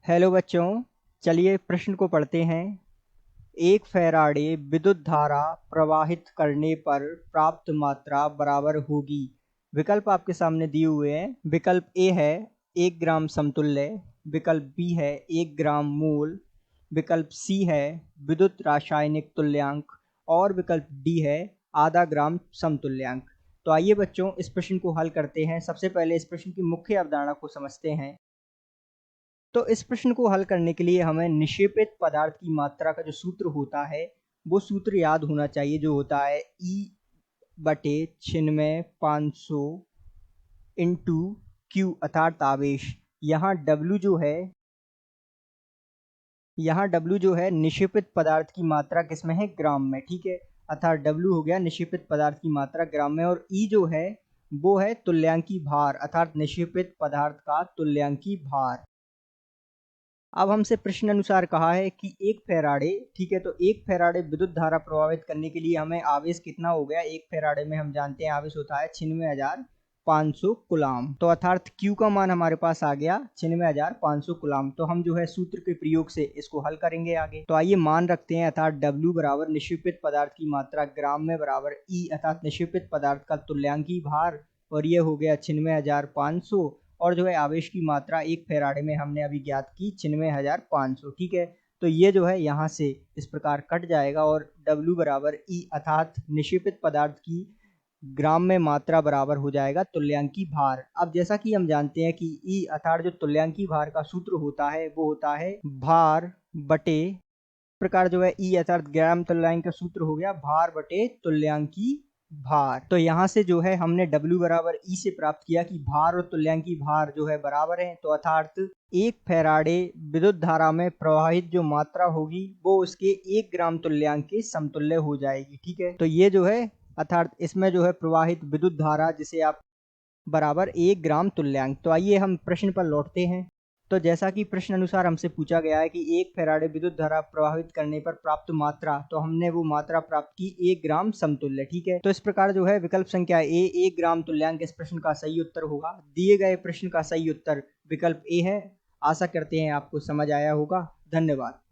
Hello बच्चों, चलिए प्रश्न को पढ़ते हैं। एक फैराडे विद्युत धारा प्रवाहित करने पर प्राप्त मात्रा बराबर होगी। विकल्प आपके सामने दिए हुए हैं। विकल्प ए है 1 ग्राम समतुल्य, विकल्प बी है 1 ग्राम मोल, विकल्प सी है विद्युत रासायनिक तुल्यांक और विकल्प डी है आधा ग्राम समतुल्यांक। तो आइए बच्चों इस प्रश्न को हल करते हैं। सबसे पहले इस प्रश्न की मुख्य अवधारणा को समझते हैं। तो इस प्रश्न को हल करने के लिए हमें निक्षेपित पदार्थ की मात्रा का जो सूत्र होता है वो सूत्र याद होना चाहिए, जो होता है E बटे 96,500 इंटू क्यू अर्थात आवेश। यहाँ W जो है निक्षेपित पदार्थ की मात्रा किसमें है, ग्राम में। ठीक है, अर्थात W हो गया निक्षेपित पदार्थ की मात्रा ग्राम में, और E जो है वो है तुल्यांकी भार अर्थात निक्षेपित पदार्थ का तुल्यांकी भार। अब हमसे प्रश्न अनुसार कहा है कि एक फैराडे, ठीक है, तो एक फैराडे विद्युत धारा प्रभावित करने के लिए हमें आवेश कितना हो गया। एक फैराडे में हम जानते हैं आवेश होता है 96,500 कुलाम। तो अर्थात Q का मान हमारे पास आ गया 96,500 कुलाम। तो हम जो है सूत्र के प्रयोग से इसको हल करेंगे आगे। तो आइए मान रखते हैं अर्थात W बराबर निक्षेपित पदार्थ की मात्रा ग्राम में बराबर E अर्थात निक्षेपित पदार्थ का तुल्यांकी भार, और ये हो गया 96,500, और जो है आवेश की मात्रा एक फैराडे में हमने अभी ज्ञात की 96,500। ठीक है, तो ये जो है यहाँ से इस प्रकार कट जाएगा और W बराबर E अर्थात निक्षेपित पदार्थ की ग्राम में मात्रा बराबर हो जाएगा तुल्यांकी भार। अब जैसा कि हम जानते हैं कि E अर्थात जो तुल्यांकी भार का सूत्र होता है वो होता है भार बटे, प्रकार जो है E अर्थात ग्राम तुल्यांक का सूत्र हो गया भार बटे तुल्यांकी भार। तो यहाँ से जो है हमने W बराबर E से प्राप्त किया कि भार और तुल्यांकी भार जो है बराबर है। तो अर्थात एक फैराडे विद्युत धारा में प्रवाहित जो मात्रा होगी वो उसके 1 ग्राम तुल्यांक के समतुल्य हो जाएगी। ठीक है, तो ये जो है अर्थात इसमें जो है प्रवाहित विद्युत धारा जिसे आप बराबर 1 ग्राम तुल्यांक। तो आइए हम प्रश्न पर लौटते हैं। तो जैसा कि प्रश्न अनुसार हमसे पूछा गया है कि एक फैराडे विद्युत धारा प्रभावित करने पर प्राप्त मात्रा, तो हमने वो मात्रा प्राप्त की 1 ग्राम समतुल्य। ठीक है, तो इस प्रकार जो है विकल्प संख्या ए 1 ग्राम तुल्यांक इस प्रश्न का सही उत्तर होगा। दिए गए प्रश्न का सही उत्तर विकल्प ए है। आशा करते हैं आपको समझ आया होगा। धन्यवाद।